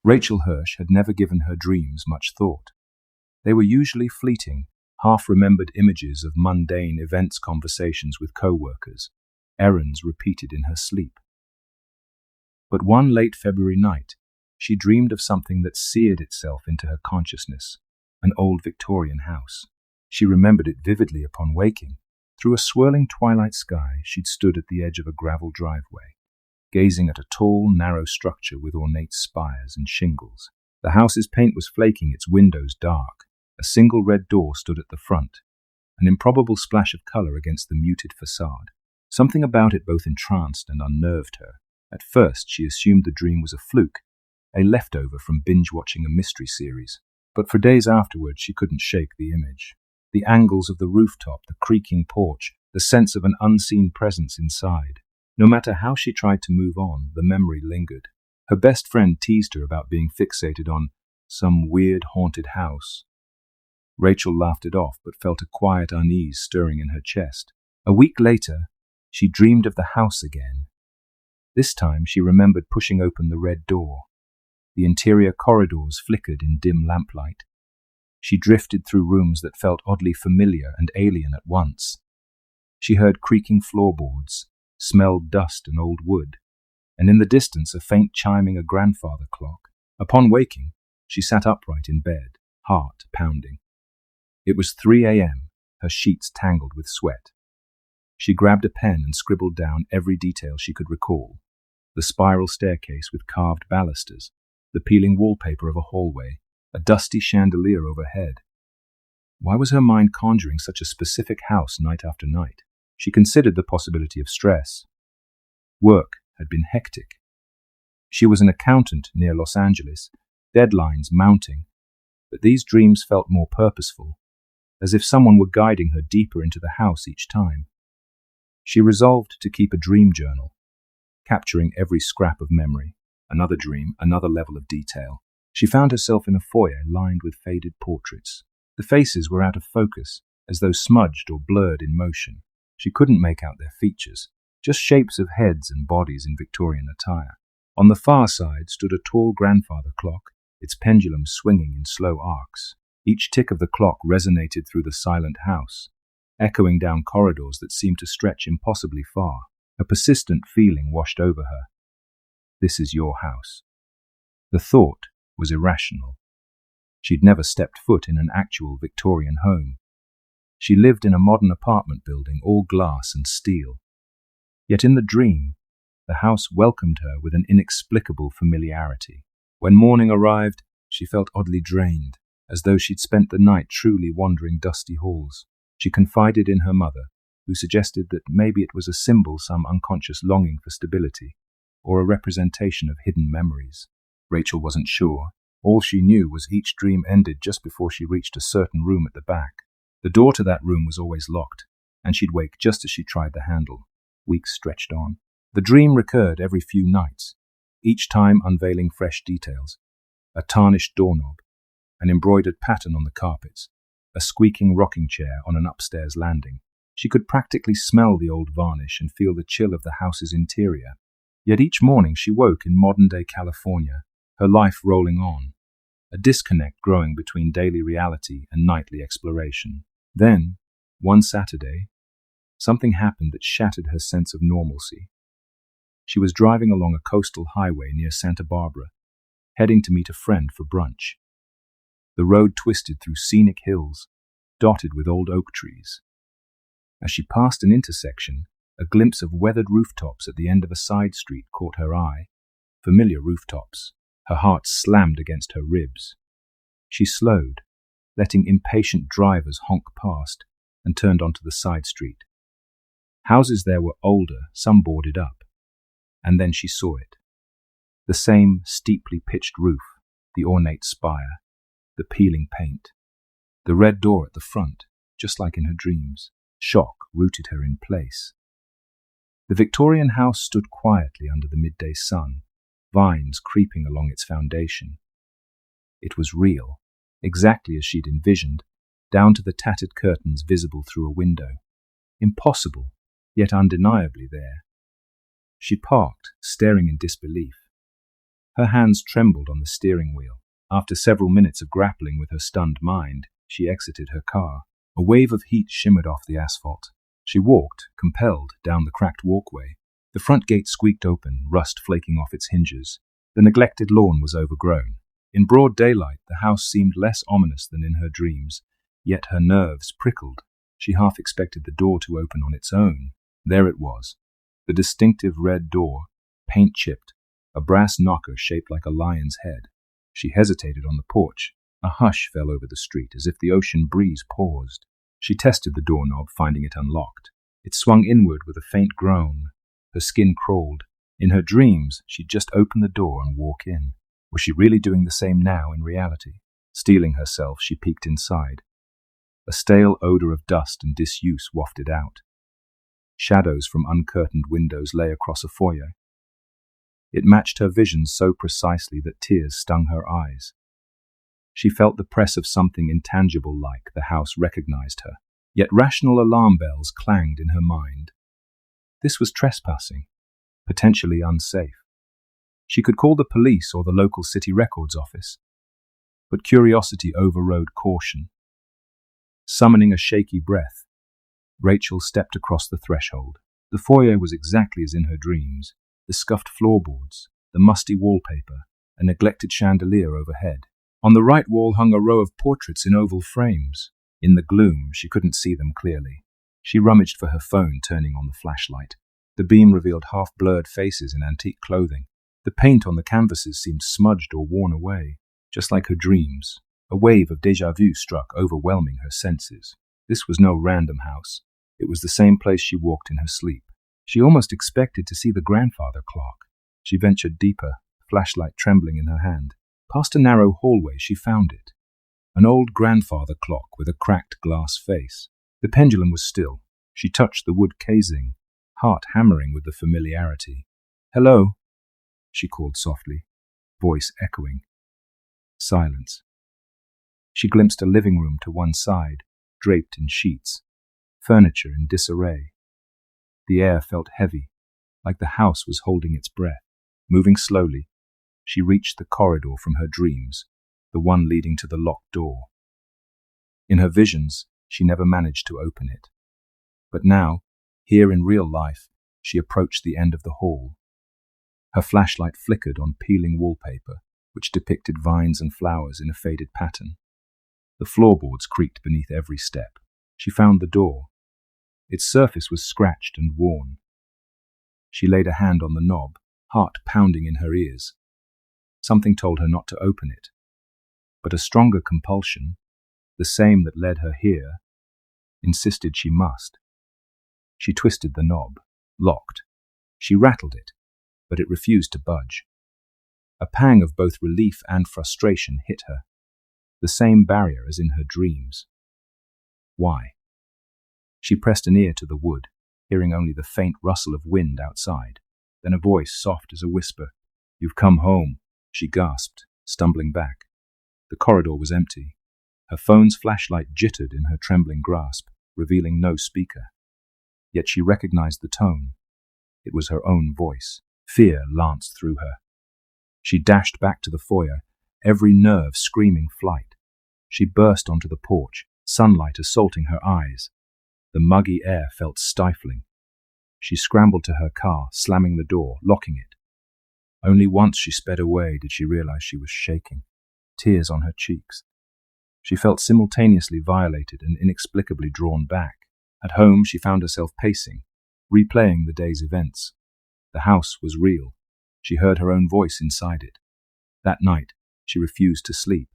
Rachel Hirsch had never given her dreams much thought. They were usually fleeting, half-remembered images of mundane events, conversations with co-workers, errands repeated in her sleep. But one late February night, she dreamed of something that seared itself into her consciousness, an old Victorian house. She remembered it vividly upon waking. Through a swirling twilight sky, she'd stood at the edge of a gravel driveway, gazing at a tall, narrow structure with ornate spires and shingles. The house's paint was flaking, its windows dark. A single red door stood at the front, an improbable splash of color against the muted facade. Something about it both entranced and unnerved her. At first, she assumed the dream was a fluke, a leftover from binge-watching a mystery series. But for days afterward, she couldn't shake the image. The angles of the rooftop, the creaking porch, the sense of an unseen presence inside. No matter how she tried to move on, the memory lingered. Her best friend teased her about being fixated on some weird haunted house. Rachel laughed it off, but felt a quiet unease stirring in her chest. A week later, she dreamed of the house again. This time, she remembered pushing open the red door. The interior corridors flickered in dim lamplight. She drifted through rooms that felt oddly familiar and alien at once. She heard creaking floorboards, smelled dust and old wood, and in the distance a faint chiming of grandfather clock. Upon waking, she sat upright in bed, heart pounding. It was 3 a.m., her sheets tangled with sweat. She grabbed a pen and scribbled down every detail she could recall. The spiral staircase with carved balusters, the peeling wallpaper of a hallway, a dusty chandelier overhead. Why was her mind conjuring such a specific house night after night? She considered the possibility of stress. Work had been hectic. She was an accountant near Los Angeles, deadlines mounting, but these dreams felt more purposeful, as if someone were guiding her deeper into the house each time. She resolved to keep a dream journal, capturing every scrap of memory, another dream, another level of detail. She found herself in a foyer lined with faded portraits. The faces were out of focus, as though smudged or blurred in motion. She couldn't make out their features, just shapes of heads and bodies in Victorian attire. On the far side stood a tall grandfather clock, its pendulum swinging in slow arcs. Each tick of the clock resonated through the silent house, echoing down corridors that seemed to stretch impossibly far. A persistent feeling washed over her. This is your house. The thought was irrational. She'd never stepped foot in an actual Victorian home. She lived in a modern apartment building, all glass and steel. Yet in the dream, the house welcomed her with an inexplicable familiarity. When morning arrived, she felt oddly drained, as though she'd spent the night truly wandering dusty halls. She confided in her mother, who suggested that maybe it was a symbol, some unconscious longing for stability, or a representation of hidden memories. Rachel wasn't sure. All she knew was each dream ended just before she reached a certain room at the back. The door to that room was always locked, and she'd wake just as she tried the handle. Weeks stretched on. The dream recurred every few nights, each time unveiling fresh details. A tarnished doorknob, an embroidered pattern on the carpets, a squeaking rocking chair on an upstairs landing. She could practically smell the old varnish and feel the chill of the house's interior. Yet each morning she woke in modern-day California, her life rolling on, a disconnect growing between daily reality and nightly exploration. Then, one Saturday, something happened that shattered her sense of normalcy. She was driving along a coastal highway near Santa Barbara, heading to meet a friend for brunch. The road twisted through scenic hills, dotted with old oak trees. As she passed an intersection, a glimpse of weathered rooftops at the end of a side street caught her eye. Familiar rooftops. Her heart slammed against her ribs. She slowed, letting impatient drivers honk past, and turned onto the side street. Houses there were older, some boarded up. And then she saw it. The same steeply pitched roof, the ornate spire, the peeling paint. The red door at the front, just like in her dreams. Shock rooted her in place. The Victorian house stood quietly under the midday sun, vines creeping along its foundation. It was real, exactly as she'd envisioned, down to the tattered curtains visible through a window. Impossible, yet undeniably there. She parked, staring in disbelief. Her hands trembled on the steering wheel. After several minutes of grappling with her stunned mind, she exited her car. A wave of heat shimmered off the asphalt. She walked, compelled, down the cracked walkway. The front gate squeaked open, rust flaking off its hinges. The neglected lawn was overgrown. In broad daylight, the house seemed less ominous than in her dreams, yet her nerves prickled. She half expected the door to open on its own. There it was, the distinctive red door, paint-chipped, a brass knocker shaped like a lion's head. She hesitated on the porch. A hush fell over the street, as if the ocean breeze paused. She tested the doorknob, finding it unlocked. It swung inward with a faint groan. Her skin crawled. In her dreams, she'd just open the door and walk in. Was she really doing the same now in reality? Steeling herself, she peeked inside. A stale odor of dust and disuse wafted out. Shadows from uncurtained windows lay across a foyer. It matched her vision so precisely that tears stung her eyes. She felt the press of something intangible, like the house recognized her. Yet rational alarm bells clanged in her mind. This was trespassing, potentially unsafe. She could call the police or the local city records office. But curiosity overrode caution. Summoning a shaky breath, Rachel stepped across the threshold. The foyer was exactly as in her dreams. The scuffed floorboards, the musty wallpaper, a neglected chandelier overhead. On the right wall hung a row of portraits in oval frames. In the gloom, she couldn't see them clearly. She rummaged for her phone, turning on the flashlight. The beam revealed half-blurred faces in antique clothing. The paint on the canvases seemed smudged or worn away. Just like her dreams, a wave of déjà vu struck, overwhelming her senses. This was no random house. It was the same place she walked in her sleep. She almost expected to see the grandfather clock. She ventured deeper, flashlight trembling in her hand. Past a narrow hallway, she found it. An old grandfather clock with a cracked glass face. The pendulum was still. She touched the wood casing, heart hammering with the familiarity. "Hello," she called softly, voice echoing. Silence. She glimpsed a living room to one side, draped in sheets, furniture in disarray. The air felt heavy, like the house was holding its breath. Moving slowly, she reached the corridor from her dreams, the one leading to the locked door. In her visions, she never managed to open it. But now, here in real life, she approached the end of the hall. Her flashlight flickered on peeling wallpaper, which depicted vines and flowers in a faded pattern. The floorboards creaked beneath every step. She found the door. Its surface was scratched and worn. She laid a hand on the knob, heart pounding in her ears. Something told her not to open it. But a stronger compulsion, the same that led her here, insisted she must. She twisted the knob, locked. She rattled it, but it refused to budge. A pang of both relief and frustration hit her, the same barrier as in her dreams. Why? She pressed an ear to the wood, hearing only the faint rustle of wind outside. Then a voice, soft as a whisper. "You've come home," she gasped, stumbling back. The corridor was empty. Her phone's flashlight jittered in her trembling grasp, revealing no speaker. Yet she recognized the tone. It was her own voice. Fear lanced through her. She dashed back to the foyer, every nerve screaming flight. She burst onto the porch, sunlight assaulting her eyes. The muggy air felt stifling. She scrambled to her car, slamming the door, locking it. Only once she sped away did she realize she was shaking, tears on her cheeks. She felt simultaneously violated and inexplicably drawn back. At home, she found herself pacing, replaying the day's events. The house was real. She heard her own voice inside it. That night, she refused to sleep,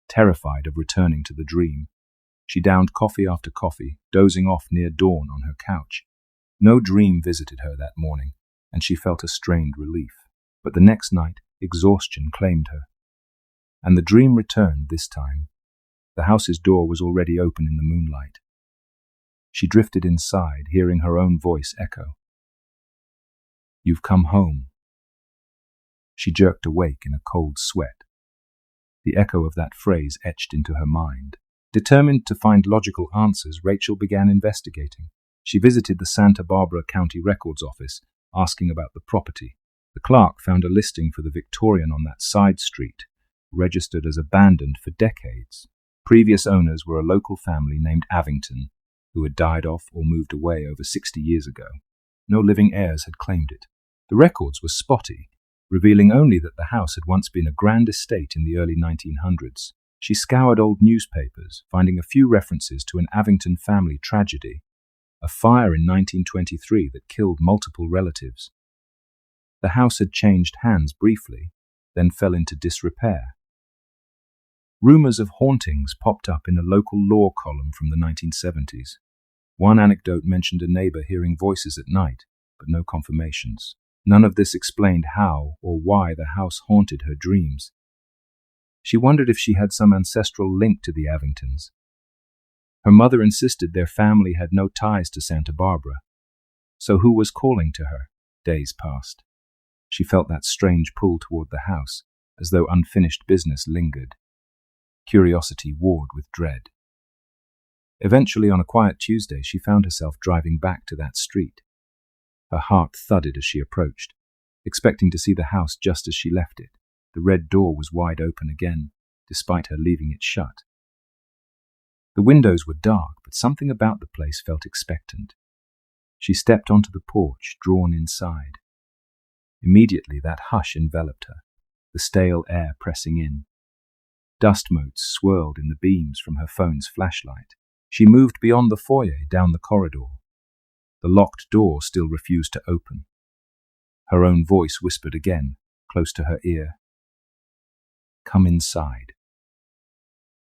terrified of returning to the dream. She downed coffee after coffee, dozing off near dawn on her couch. No dream visited her that morning, and she felt a strained relief. But the next night, exhaustion claimed her. And the dream returned this time. The house's door was already open in the moonlight. She drifted inside, hearing her own voice echo. "You've come home." She jerked awake in a cold sweat. The echo of that phrase etched into her mind. Determined to find logical answers, Rachel began investigating. She visited the Santa Barbara County Records Office, asking about the property. The clerk found a listing for the Victorian on that side street, registered as abandoned for decades. Previous owners were a local family named Avington, who had died off or moved away over 60 years ago. No living heirs had claimed it. The records were spotty, revealing only that the house had once been a grand estate in the early 1900s. She scoured old newspapers, finding a few references to an Avington family tragedy, a fire in 1923 that killed multiple relatives. The house had changed hands briefly, then fell into disrepair. Rumors of hauntings popped up in a local law column from the 1970s. One anecdote mentioned a neighbor hearing voices at night, but no confirmations. None of this explained how or why the house haunted her dreams. She wondered if she had some ancestral link to the Avingtons. Her mother insisted their family had no ties to Santa Barbara. So who was calling to her? Days passed. She felt that strange pull toward the house, as though unfinished business lingered. Curiosity warred with dread. Eventually, on a quiet Tuesday, she found herself driving back to that street. Her heart thudded as she approached, expecting to see the house just as she left it. The red door was wide open again, despite her leaving it shut. The windows were dark, but something about the place felt expectant. She stepped onto the porch, drawn inside. Immediately that hush enveloped her, the stale air pressing in. Dust motes swirled in the beams from her phone's flashlight. She moved beyond the foyer, down the corridor. The locked door still refused to open. Her own voice whispered again, close to her ear. "Come inside."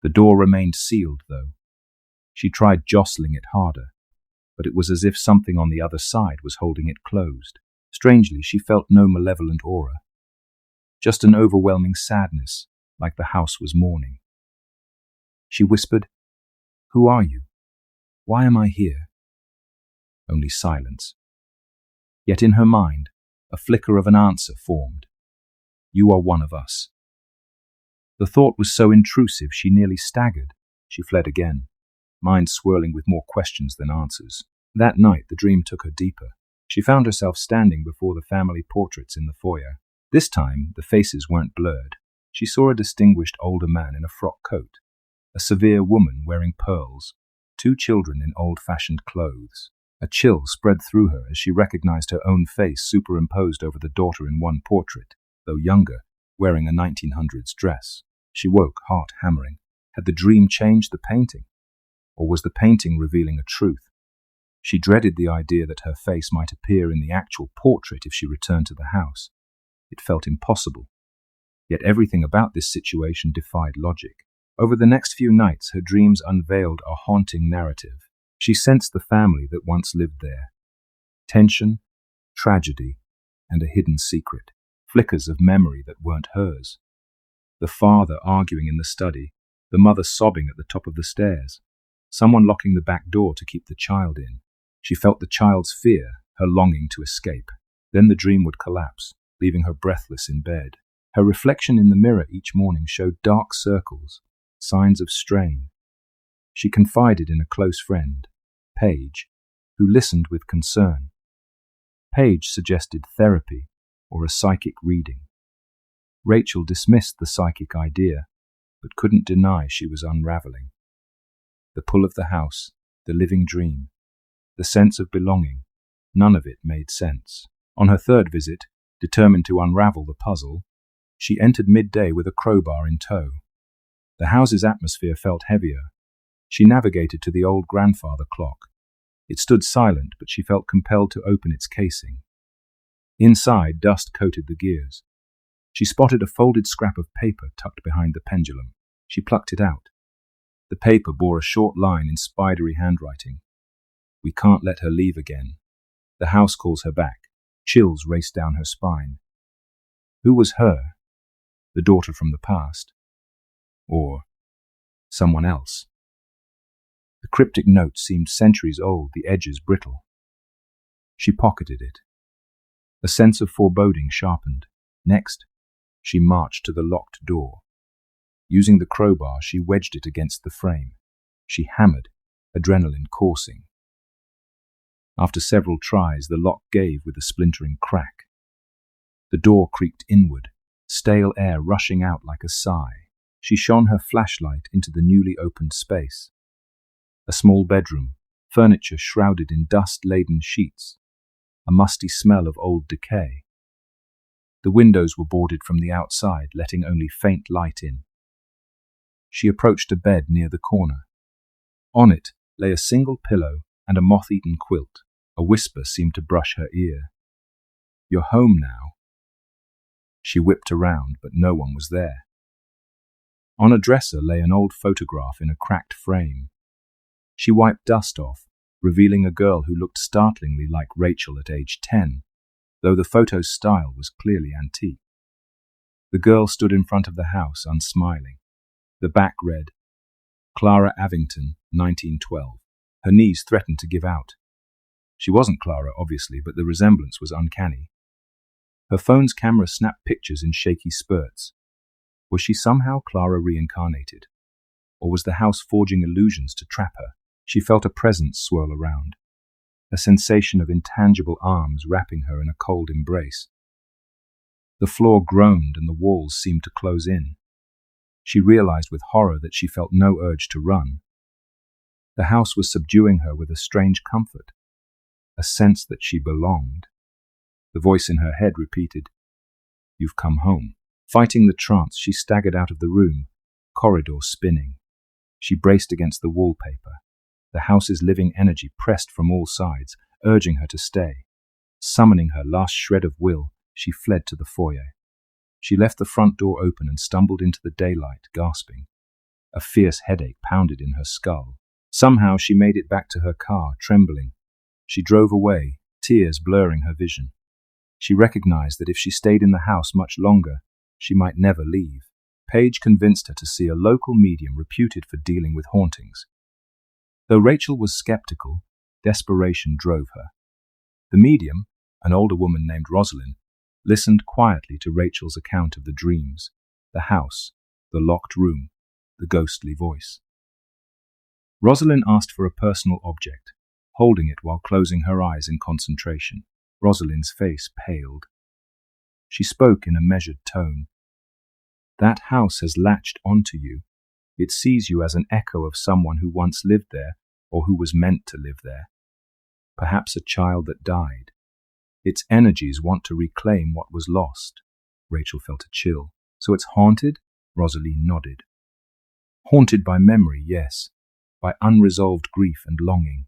The door remained sealed, though. She tried jostling it harder, but it was as if something on the other side was holding it closed. Strangely, she felt no malevolent aura, just an overwhelming sadness, like the house was mourning. She whispered, "Who are you? Why am I here?" Only silence. Yet in her mind, a flicker of an answer formed. "You are one of us." The thought was so intrusive she nearly staggered. She fled again, mind swirling with more questions than answers. That night, the dream took her deeper. She found herself standing before the family portraits in the foyer. This time, the faces weren't blurred. She saw a distinguished older man in a frock coat, a severe woman wearing pearls, two children in old-fashioned clothes. A chill spread through her as she recognized her own face superimposed over the daughter in one portrait, though younger, wearing a 1900s dress. She woke, heart hammering. Had the dream changed the painting? Or was the painting revealing a truth? She dreaded the idea that her face might appear in the actual portrait if she returned to the house. It felt impossible. Yet everything about this situation defied logic. Over the next few nights, her dreams unveiled a haunting narrative. She sensed the family that once lived there. Tension, tragedy, and a hidden secret. Flickers of memory that weren't hers. The father arguing in the study, the mother sobbing at the top of the stairs, someone locking the back door to keep the child in. She felt the child's fear, her longing to escape. Then the dream would collapse, leaving her breathless in bed. Her reflection in the mirror each morning showed dark circles, signs of strain. She confided in a close friend, Paige, who listened with concern. Paige suggested therapy or a psychic reading. Rachel dismissed the psychic idea, but couldn't deny she was unraveling. The pull of the house, the living dream, the sense of belonging, none of it made sense. On her third visit, determined to unravel the puzzle, she entered midday with a crowbar in tow. The house's atmosphere felt heavier. She navigated to the old grandfather clock. It stood silent, but she felt compelled to open its casing. Inside, dust coated the gears. She spotted a folded scrap of paper tucked behind the pendulum. She plucked it out. The paper bore a short line in spidery handwriting. "We can't let her leave again. The house calls her back." Chills raced down her spine. Who was her? The daughter from the past? Or someone else? The cryptic note seemed centuries old, the edges brittle. She pocketed it. A sense of foreboding sharpened. Next, she marched to the locked door. Using the crowbar, she wedged it against the frame. She hammered, adrenaline coursing. After several tries, the lock gave with a splintering crack. The door creaked inward, stale air rushing out like a sigh. She shone her flashlight into the newly opened space. A small bedroom, furniture shrouded in dust-laden sheets, a musty smell of old decay. The windows were boarded from the outside, letting only faint light in. She approached a bed near the corner. On it lay a single pillow and a moth-eaten quilt. A whisper seemed to brush her ear. "You're home now." She whipped around, but no one was there. On a dresser lay an old photograph in a cracked frame. She wiped dust off, revealing a girl who looked startlingly like Rachel at age 10, though the photo's style was clearly antique. The girl stood in front of the house, unsmiling. The back read, "Clara Avington, 1912. Her knees threatened to give out. She wasn't Clara, obviously, but the resemblance was uncanny. Her phone's camera snapped pictures in shaky spurts. Was she somehow Clara reincarnated? Or was the house forging illusions to trap her? She felt a presence swirl around, a sensation of intangible arms wrapping her in a cold embrace. The floor groaned and the walls seemed to close in. She realized with horror that she felt no urge to run. The house was subduing her with a strange comfort, a sense that she belonged. The voice in her head repeated, "You've come home." Fighting the trance, she staggered out of the room, corridor spinning. She braced against the wallpaper. The house's living energy pressed from all sides, urging her to stay. Summoning her last shred of will, she fled to the foyer. She left the front door open and stumbled into the daylight, gasping. A fierce headache pounded in her skull. Somehow she made it back to her car, trembling. She drove away, tears blurring her vision. She recognized that if she stayed in the house much longer, she might never leave. Paige convinced her to see a local medium reputed for dealing with hauntings. Though Rachel was skeptical, desperation drove her. The medium, an older woman named Rosalind, listened quietly to Rachel's account of the dreams, the house, the locked room, the ghostly voice. Rosalind asked for a personal object, holding it while closing her eyes in concentration. Rosalind's face paled. She spoke in a measured tone. "That house has latched onto you. It sees you as an echo of someone who once lived there or who was meant to live there. Perhaps a child that died. Its energies want to reclaim what was lost." Rachel felt a chill. "So it's haunted?" Rosalie nodded. "Haunted by memory, yes, by unresolved grief and longing.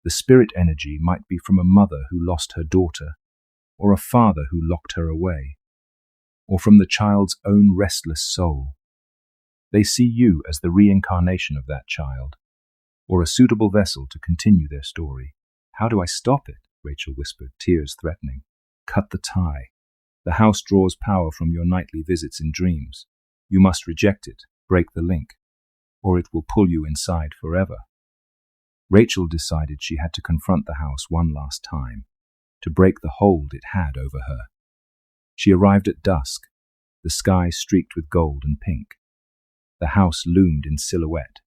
The spirit energy might be from a mother who lost her daughter, or a father who locked her away, or from the child's own restless soul. They see you as the reincarnation of that child, or a suitable vessel to continue their story." "How do I stop it?" Rachel whispered, tears threatening. "Cut the tie. The house draws power from your nightly visits in dreams. You must reject it, break the link, or it will pull you inside forever." Rachel decided she had to confront the house one last time, to break the hold it had over her. She arrived at dusk, the sky streaked with gold and pink. The house loomed in silhouette,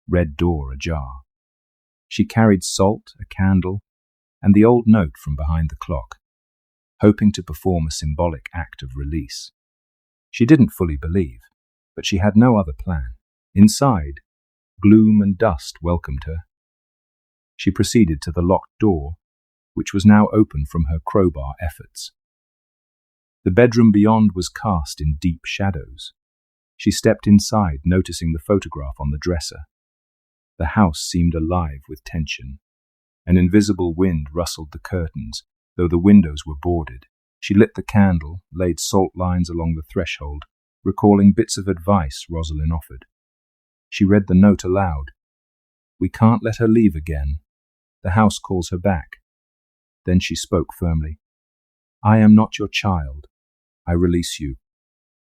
red door ajar. She carried salt, a candle, and the old note from behind the clock, hoping to perform a symbolic act of release. She didn't fully believe, but she had no other plan. Inside, gloom and dust welcomed her. She proceeded to the locked door, which was now open from her crowbar efforts. The bedroom beyond was cast in deep shadows. She stepped inside, noticing the photograph on the dresser. The house seemed alive with tension. An invisible wind rustled the curtains, though the windows were boarded. She lit the candle, laid salt lines along the threshold, recalling bits of advice Rosalind offered. She read the note aloud. "We can't let her leave again. The house calls her back." Then she spoke firmly. "I am not your child. I release you.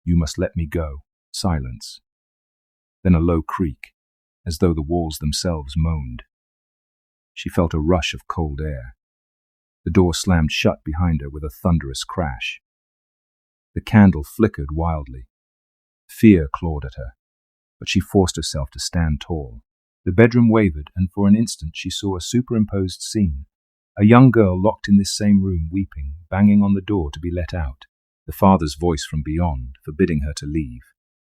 You must let me go." Silence. Then a low creak, as though the walls themselves moaned. She felt a rush of cold air. The door slammed shut behind her with a thunderous crash. The candle flickered wildly. Fear clawed at her, but she forced herself to stand tall. The bedroom wavered, and for an instant she saw a superimposed scene, A young girl locked in this same room weeping, banging on the door to be let out. The father's voice from beyond, forbidding her to leave.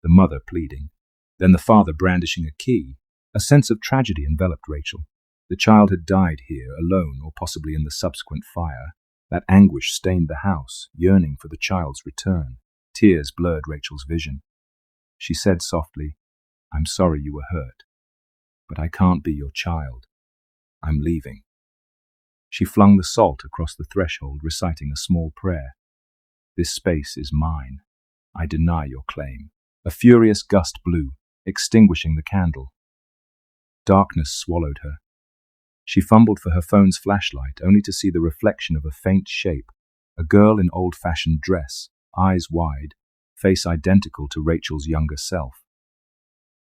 The mother pleading. Then the father brandishing a key. A sense of tragedy enveloped Rachel. The child had died here, alone, or possibly in the subsequent fire. That anguish stained the house, yearning for the child's return. Tears blurred Rachel's vision. She said softly, "I'm sorry you were hurt, but I can't be your child. I'm leaving." She flung the salt across the threshold, reciting a small prayer. "This space is mine. I deny your claim." A furious gust blew, extinguishing the candle. Darkness swallowed her. She fumbled for her phone's flashlight, only to see the reflection of a faint shape, a girl in old-fashioned dress, eyes wide, face identical to Rachel's younger self.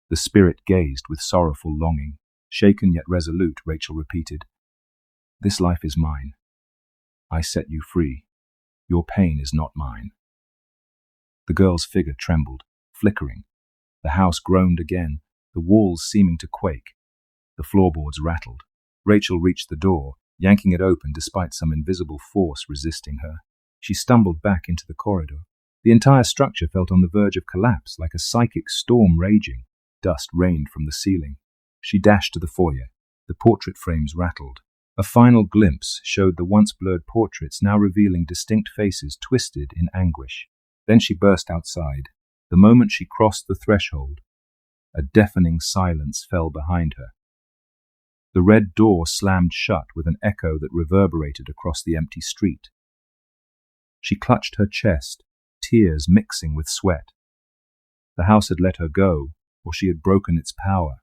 The spirit gazed with sorrowful longing. Shaken yet resolute, Rachel repeated, "This life is mine. I set you free. Your pain is not mine." The girl's figure trembled, flickering. The house groaned again, the walls seeming to quake. The floorboards rattled. Rachel reached the door, yanking it open despite some invisible force resisting her. She stumbled back into the corridor. The entire structure felt on the verge of collapse, like a psychic storm raging. Dust rained from the ceiling. She dashed to the foyer. The portrait frames rattled. A final glimpse showed the once blurred portraits now revealing distinct faces twisted in anguish. Then she burst outside. The moment she crossed the threshold, a deafening silence fell behind her. The red door slammed shut with an echo that reverberated across the empty street. She clutched her chest, tears mixing with sweat. The house had let her go, or she had broken its power.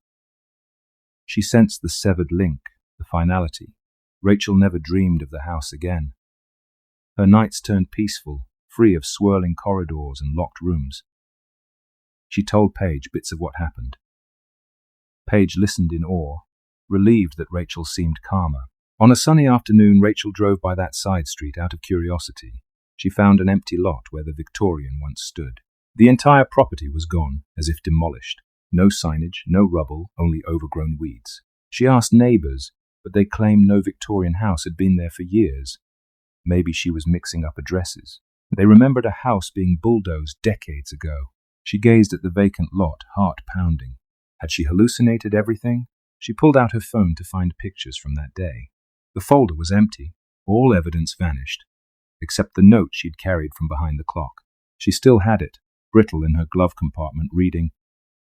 She sensed the severed link, the finality. Rachel never dreamed of the house again. Her nights turned peaceful, free of swirling corridors and locked rooms. She told Paige bits of what happened. Paige listened in awe, relieved that Rachel seemed calmer. On a sunny afternoon, Rachel drove by that side street out of curiosity. She found an empty lot where the Victorian once stood. The entire property was gone, as if demolished. No signage, no rubble, only overgrown weeds. She asked neighbours, but they claimed no Victorian house had been there for years. Maybe she was mixing up addresses. They remembered a house being bulldozed decades ago. She gazed at the vacant lot, heart pounding. Had she hallucinated everything? She pulled out her phone to find pictures from that day. The folder was empty. All evidence vanished, except the note she'd carried from behind the clock. She still had it, brittle in her glove compartment, reading,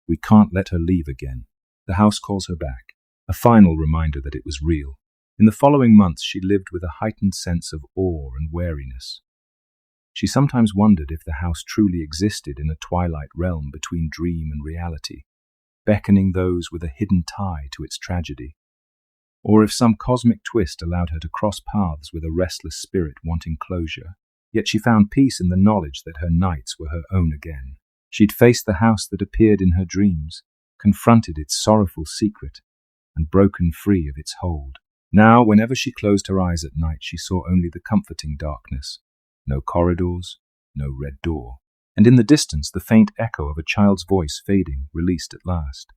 "We can't let her leave again. The house calls her back." A final reminder that it was real. In the following months, she lived with a heightened sense of awe and wariness. She sometimes wondered if the house truly existed in a twilight realm between dream and reality, beckoning those with a hidden tie to its tragedy, or if some cosmic twist allowed her to cross paths with a restless spirit wanting closure. Yet she found peace in the knowledge that her nights were her own again. She'd faced the house that appeared in her dreams, confronted its sorrowful secret, and broken free of its hold. Now, whenever she closed her eyes at night, she saw only the comforting darkness. No corridors, no red door. And in the distance, the faint echo of a child's voice fading, released at last.